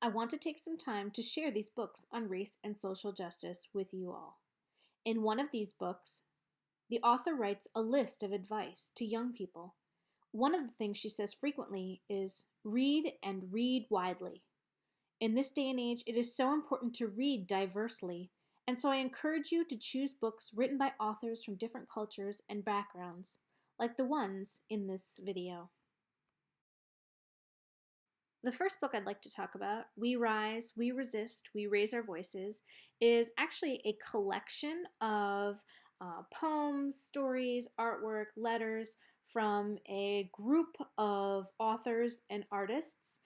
I want to take some time to share these books on race and social justice with you all. In one of these books, the author writes a list of advice to young people. One of the things she says frequently is read and read widely. In this day and age, it is so important to read diversely, and so I encourage you to choose books written by authors from different cultures and backgrounds, like the ones in this video. The first book I'd like to talk about, We Rise, We Resist, We Raise Our Voices, is actually a collection of poems, stories, artwork, letters from a group of authors and artists,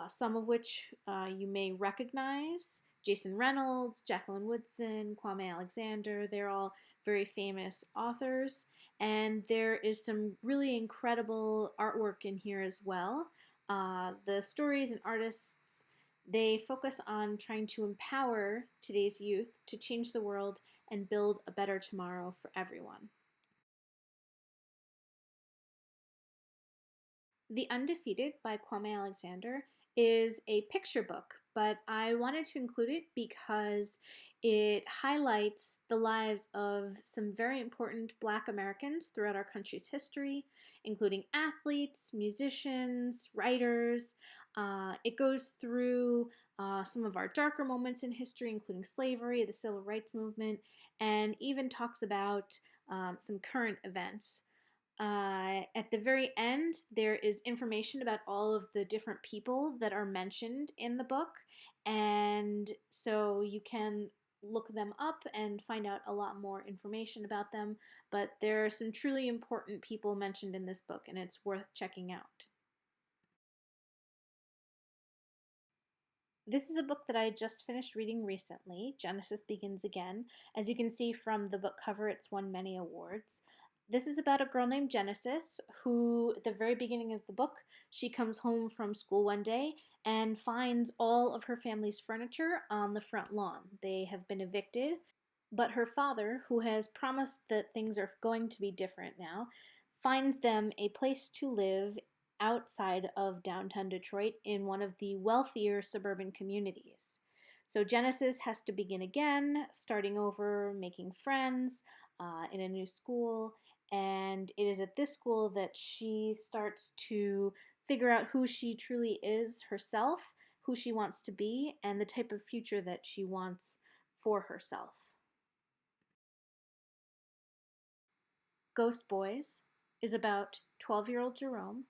some of which you may recognize. Jason Reynolds, Jacqueline Woodson, Kwame Alexander, they're all very famous authors. And there is some really incredible artwork in here as well. The stories and artists, they focus on trying to empower today's youth to change the world and build a better tomorrow for everyone. The Undefeated by Kwame Alexander is a picture book, but I wanted to include it because it highlights the lives of some very important Black Americans throughout our country's history, including athletes, musicians, writers. It goes through some of our darker moments in history, including slavery, the civil rights movement, and even talks about some current events. At the very end, there is information about all of the different people that are mentioned in the book, and so you can look them up and find out a lot more information about them. But there are some truly important people mentioned in this book, and it's worth checking out. This is a book that I just finished reading recently, Genesis Begins Again. As you can see from the book cover, it's won many awards. This is about a girl named Genesis who, at the very beginning of the book, she comes home from school one day and finds all of her family's furniture on the front lawn. They have been evicted, but her father, who has promised that things are going to be different now, finds them a place to live outside of downtown Detroit in one of the wealthier suburban communities. So Genesis has to begin again, starting over, making friends in a new school, and it is at this school that she starts to figure out who she truly is herself, who she wants to be, and the type of future that she wants for herself. Ghost Boys is about 12-year-old Jerome,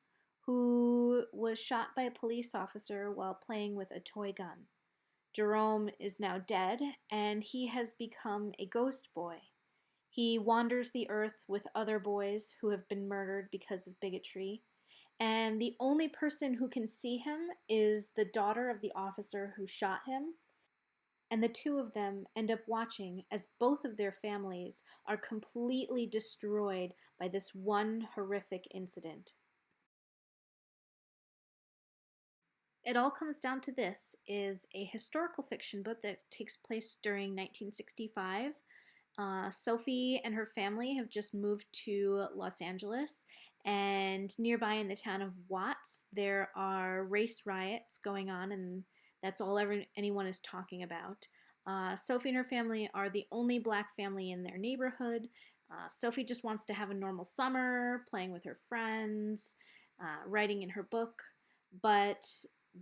who was shot by a police officer while playing with a toy gun. Jerome is now dead, and he has become a ghost boy. He wanders the earth with other boys who have been murdered because of bigotry, and the only person who can see him is the daughter of the officer who shot him, and the two of them end up watching as both of their families are completely destroyed by this one horrific incident. It all comes down to this is a historical fiction book that takes place during 1965. Sophie and her family have just moved to Los Angeles, and nearby in the town of Watts, there are race riots going on, and that's all anyone is talking about. Sophie and her family are the only Black family in their neighborhood. Sophie just wants to have a normal summer, playing with her friends, writing in her book, but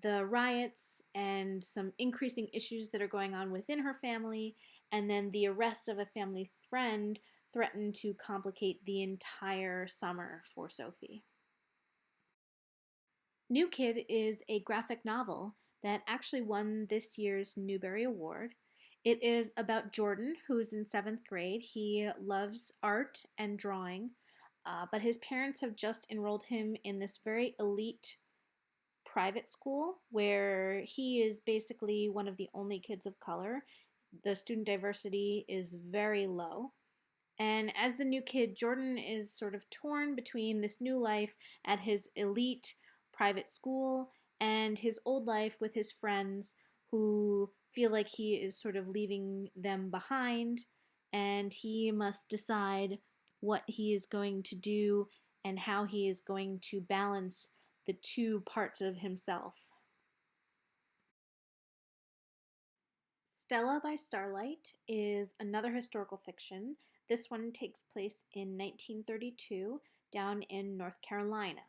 the riots and some increasing issues that are going on within her family, and then the arrest of a family friend threaten to complicate the entire summer for Sophie. New Kid is a graphic novel that actually won this year's Newbery Award. It is about Jordan, who is in 7th grade. He loves art and drawing, but his parents have just enrolled him in this very elite private school where he is basically one of the only kids of color. The student diversity is very low. And as the new kid, Jordan is sort of torn between this new life at his elite private school and his old life with his friends who feel like he is sort of leaving them behind, and he must decide what he is going to do and how he is going to balance the two parts of himself. Stella by Starlight is another historical fiction. This one takes place in 1932 down in North Carolina.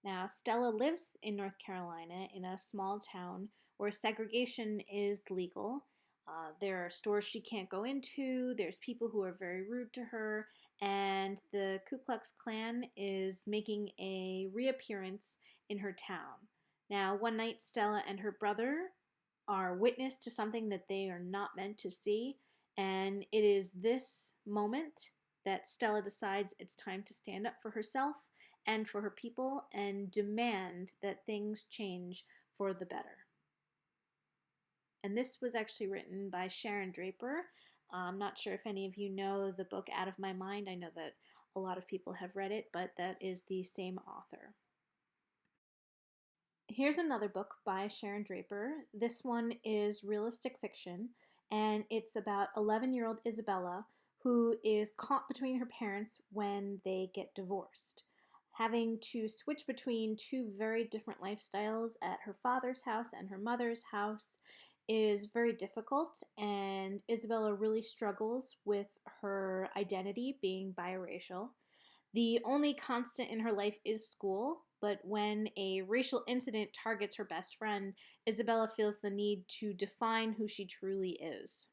Now, Stella lives in North Carolina in a small town where segregation is legal. There are stores she can't go into, there's people who are very rude to her, and the Ku Klux Klan is making a reappearance in her town. Now, one night, Stella and her brother are witness to something that they are not meant to see, and it is this moment that Stella decides it's time to stand up for herself and for her people and demand that things change for the better. And this was actually written by Sharon Draper. I'm not sure if any of you know the book Out of My Mind. I know that a lot of people have read it, but that is the same author. Here's another book by Sharon Draper. This one is realistic fiction, and it's about 11-year-old Isabella, who is caught between her parents when they get divorced. Having to switch between two very different lifestyles at her father's house and her mother's house is very difficult, and Isabella really struggles with her identity being biracial. The only constant in her life is school, but when a racial incident targets her best friend, Isabella feels the need to define who she truly is.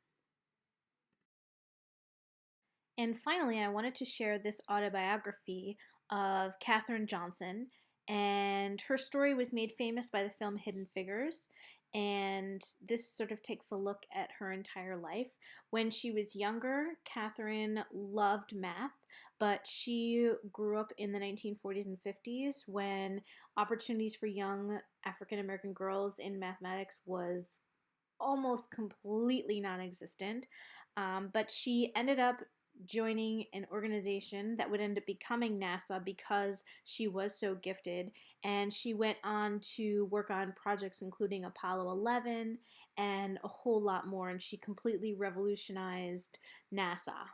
And finally, I wanted to share this autobiography of Katherine Johnson. And her story was made famous by the film Hidden Figures. And this sort of takes a look at her entire life. When she was younger, Katherine loved math, but she grew up in the 1940s and 50s when opportunities for young African American girls in mathematics was almost completely non existent. But she ended up joining an organization that would end up becoming NASA because she was so gifted. And she went on to work on projects including Apollo 11 and a whole lot more. And she completely revolutionized NASA.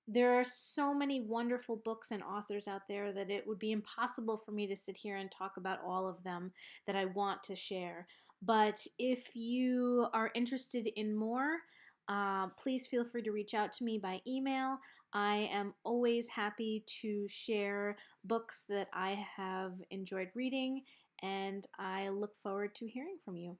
There are so many wonderful books and authors out there that it would be impossible for me to sit here and talk about all of them that I want to share. But if you are interested in more, please feel free to reach out to me by email. I am always happy to share books that I have enjoyed reading, and I look forward to hearing from you.